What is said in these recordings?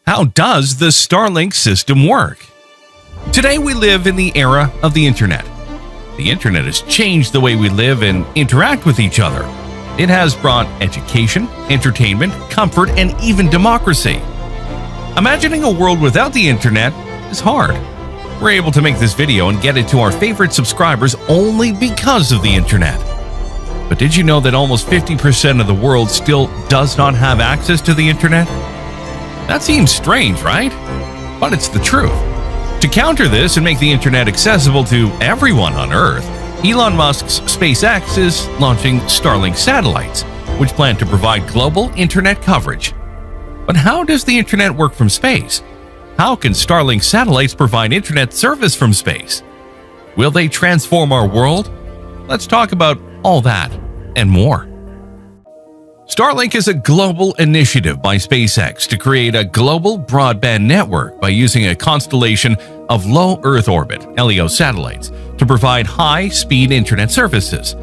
How does the Starlink system work? Today we live in the era of the internet. The internet has changed the way we live and interact with each other. It has brought education, entertainment, comfort, and even democracy. Imagining a world without the internet is hard. We're able to make this video and get it to our favorite subscribers only because of the internet. But did you know that almost 50% of the world still does not have access to the internet? That seems strange, right? But it's the truth. To counter this and make the internet accessible to everyone on Earth, Elon Musk's SpaceX is launching Starlink satellites, which plan to provide global internet coverage. But how does the internet work from space? How can Starlink satellites provide internet service from space? Will they transform our world? Let's talk about all that and more. Starlink is a global initiative by SpaceX to create a global broadband network by using a constellation of low Earth orbit (LEO) satellites to provide high-speed internet services.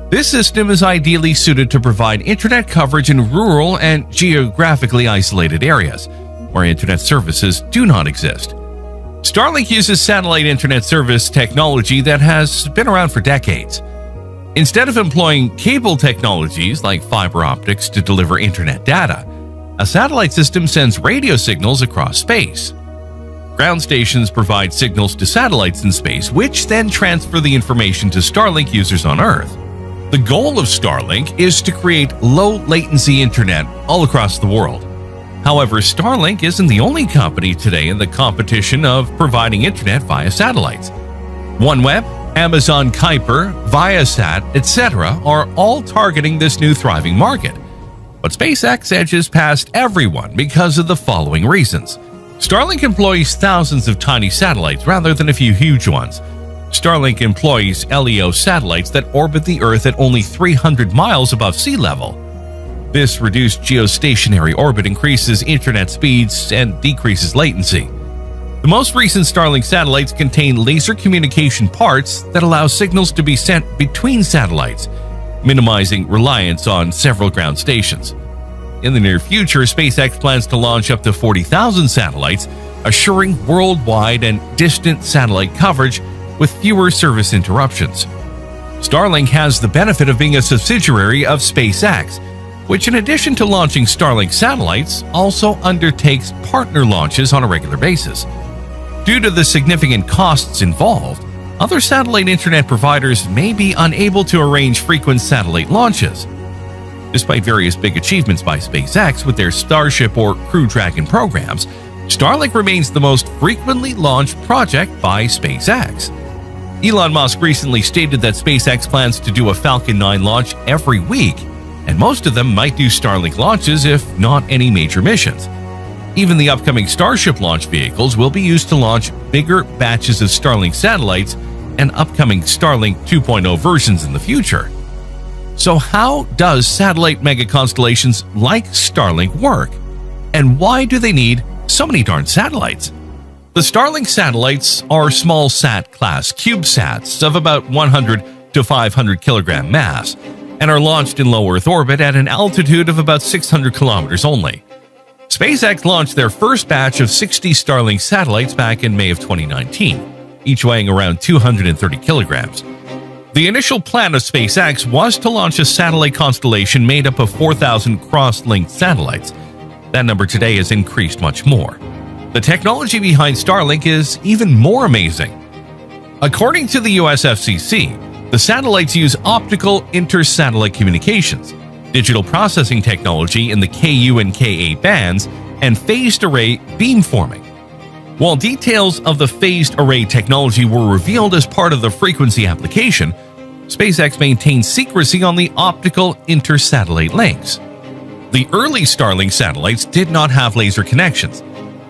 This system is ideally suited to provide internet coverage in rural and geographically isolated areas where internet services do not exist. Starlink uses satellite internet service technology that has been around for decades. Instead of employing cable technologies like fiber optics to deliver internet data, a satellite system sends radio signals across space. Ground stations provide signals to satellites in space, which then transfer the information to Starlink users on Earth. The goal of Starlink is to create low-latency internet all across the world. However, Starlink isn't the only company today in the competition of providing internet via satellites. OneWeb, Amazon Kuiper, Viasat, etc. are all targeting this new thriving market. But SpaceX edges past everyone because of the following reasons. Starlink employs thousands of tiny satellites rather than a few huge ones. Starlink employs LEO satellites that orbit the Earth at only 300 miles above sea level. This reduced geostationary orbit increases internet speeds and decreases latency. The most recent Starlink satellites contain laser communication parts that allow signals to be sent between satellites, minimizing reliance on several ground stations. In the near future, SpaceX plans to launch up to 40,000 satellites, assuring worldwide and distant satellite coverage with fewer service interruptions. Starlink has the benefit of being a subsidiary of SpaceX, which in addition to launching Starlink satellites, also undertakes partner launches on a regular basis. Due to the significant costs involved, other satellite internet providers may be unable to arrange frequent satellite launches. Despite various big achievements by SpaceX with their Starship or Crew Dragon programs, Starlink remains the most frequently launched project by SpaceX. Elon Musk recently stated that SpaceX plans to do a Falcon 9 launch every week, and most of them might do Starlink launches if not any major missions. Even the upcoming Starship launch vehicles will be used to launch bigger batches of Starlink satellites and upcoming Starlink 2.0 versions in the future. So how does satellite mega constellations like Starlink work? And why do they need so many darn satellites? The Starlink satellites are small sat-class CubeSats of about 100 to 500 kilogram mass and are launched in low Earth orbit at an altitude of about 600 kilometers only. SpaceX launched their first batch of 60 Starlink satellites back in May of 2019, each weighing around 230 kilograms. The initial plan of SpaceX was to launch a satellite constellation made up of 4,000 cross-linked satellites. That number today has increased much more. The technology behind Starlink is even more amazing. According to the US FCC, the satellites use optical inter-satellite communications, digital processing technology in the Ku and Ka bands, and phased array beamforming. While details of the phased array technology were revealed as part of the frequency application, SpaceX maintained secrecy on the optical inter-satellite links. The early Starlink satellites did not have laser connections.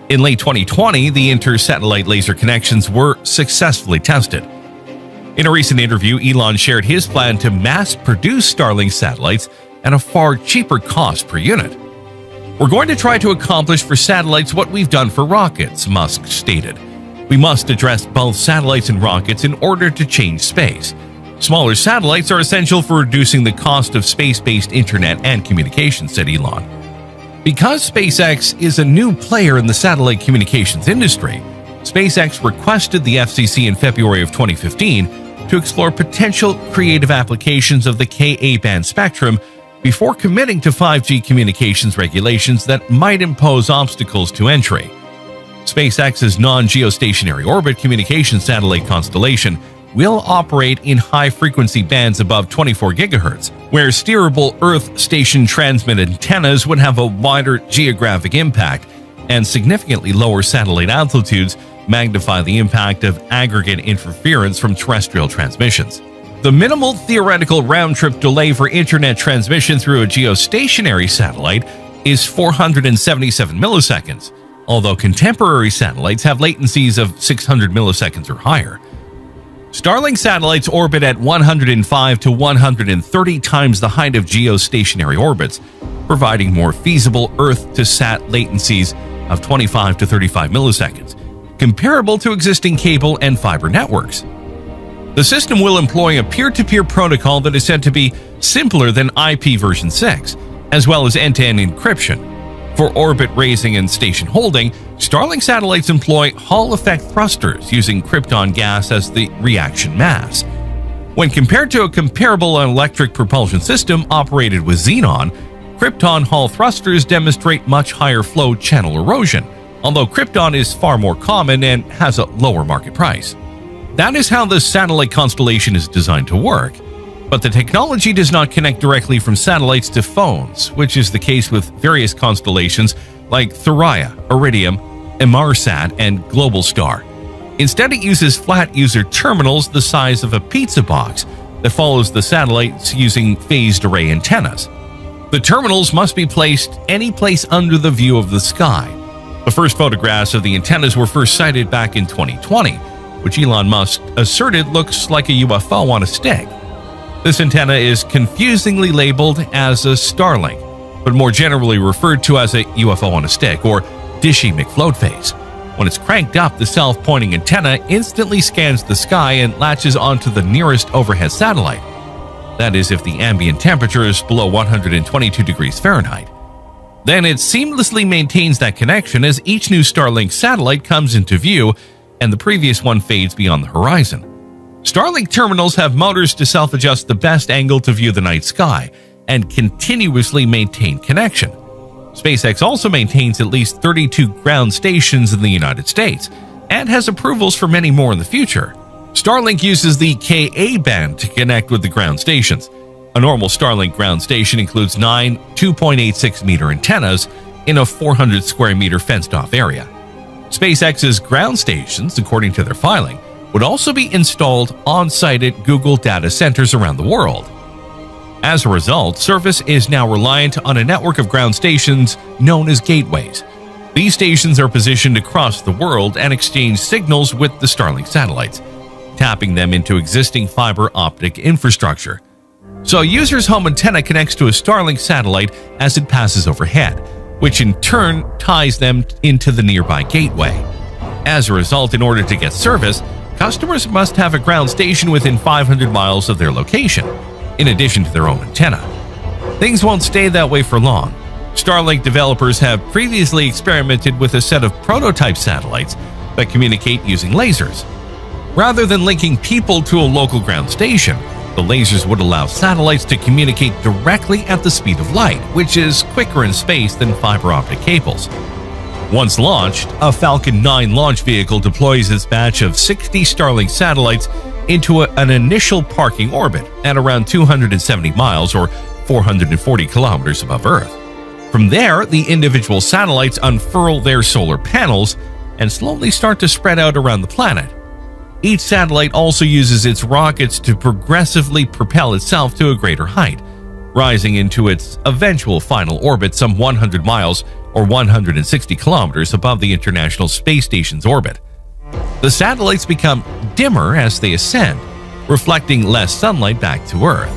In late 2020, the inter-satellite laser connections were successfully tested. In a recent interview, Elon shared his plan to mass-produce Starlink satellites at a far cheaper cost per unit. "We're going to try to accomplish for satellites what we've done for rockets," Musk stated. "We must address both satellites and rockets in order to change space. Smaller satellites are essential for reducing the cost of space-based internet and communications, said Elon. Because SpaceX is a new player in the satellite communications industry, SpaceX requested the FCC in February of 2015 to explore potential creative applications of the Ka-band spectrum before committing to 5G communications regulations that might impose obstacles to entry. SpaceX's non-geostationary orbit communication satellite constellation will operate in high-frequency bands above 24 GHz, where steerable Earth station transmit antennas would have a wider geographic impact, and significantly lower satellite altitudes magnify the impact of aggregate interference from terrestrial transmissions. The minimal theoretical round-trip delay for internet transmission through a geostationary satellite is 477 milliseconds, although contemporary satellites have latencies of 600 milliseconds or higher. Starlink satellites orbit at 105 to 130 times the height of geostationary orbits, providing more feasible Earth-to-sat latencies of 25 to 35 milliseconds, comparable to existing cable and fiber networks. The system will employ a peer-to-peer protocol that is said to be simpler than IP version 6, as well as end-to-end encryption. For orbit raising and station holding, Starlink satellites employ Hall effect thrusters using krypton gas as the reaction mass. When compared to a comparable electric propulsion system operated with xenon, krypton Hall thrusters demonstrate much higher flow channel erosion, although krypton is far more common and has a lower market price. That is how the satellite constellation is designed to work. But the technology does not connect directly from satellites to phones, which is the case with various constellations like Thuraya, Iridium, Inmarsat, and Globalstar. Instead, it uses flat user terminals the size of a pizza box that follows the satellites using phased array antennas. The terminals must be placed any place under the view of the sky. The first photographs of the antennas were first sighted back in 2020, which Elon Musk asserted looks like a UFO on a stick. This antenna is confusingly labeled as a Starlink, but more generally referred to as a UFO on a stick or Dishy McFloatface. When it's cranked up, the self-pointing antenna instantly scans the sky and latches onto the nearest overhead satellite. That is, if the ambient temperature is below 122 degrees Fahrenheit. Then it seamlessly maintains that connection as each new Starlink satellite comes into view and the previous one fades beyond the horizon. Starlink terminals have motors to self-adjust the best angle to view the night sky and continuously maintain connection. SpaceX also maintains at least 32 ground stations in the United States and has approvals for many more in the future. Starlink uses the Ka-band to connect with the ground stations. A normal Starlink ground station includes 9 2.86-meter antennas in a 400 square meter fenced-off area. SpaceX's ground stations, according to their filing, would also be installed on-site at Google data centers around the world. As a result, service is now reliant on a network of ground stations known as gateways. These stations are positioned across the world and exchange signals with the Starlink satellites, tapping them into existing fiber optic infrastructure. So a user's home antenna connects to a Starlink satellite as it passes overhead, which in turn ties them into the nearby gateway. As a result, in order to get service, customers must have a ground station within 500 miles of their location, in addition to their own antenna. Things won't stay that way for long. Starlink developers have previously experimented with a set of prototype satellites that communicate using lasers. Rather than linking people to a local ground station, the lasers would allow satellites to communicate directly at the speed of light, which is quicker in space than fiber optic cables. Once launched, a Falcon 9 launch vehicle deploys its batch of 60 Starlink satellites into an initial parking orbit at around 270 miles or 440 kilometers above Earth. From there, the individual satellites unfurl their solar panels and slowly start to spread out around the planet. Each satellite also uses its rockets to progressively propel itself to a greater height, rising into its eventual final orbit some 100 miles or 160 kilometers above the International Space Station's orbit. The satellites become dimmer as they ascend, reflecting less sunlight back to Earth.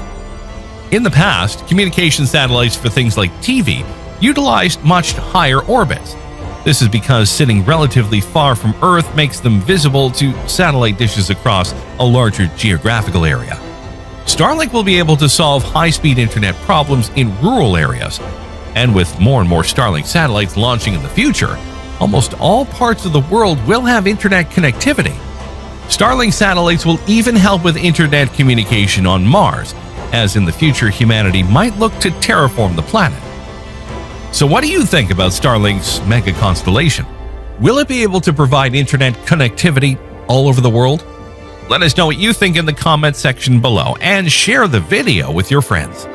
In the past, communication satellites for things like TV utilized much higher orbits. This is because sitting relatively far from Earth makes them visible to satellite dishes across a larger geographical area. Starlink will be able to solve high-speed internet problems in rural areas. And with more and more Starlink satellites launching in the future, almost all parts of the world will have internet connectivity. Starlink satellites will even help with internet communication on Mars, as in the future humanity might look to terraform the planet. So what do you think about Starlink's mega constellation? Will it be able to provide internet connectivity all over the world? Let us know what you think in the comment section below and share the video with your friends.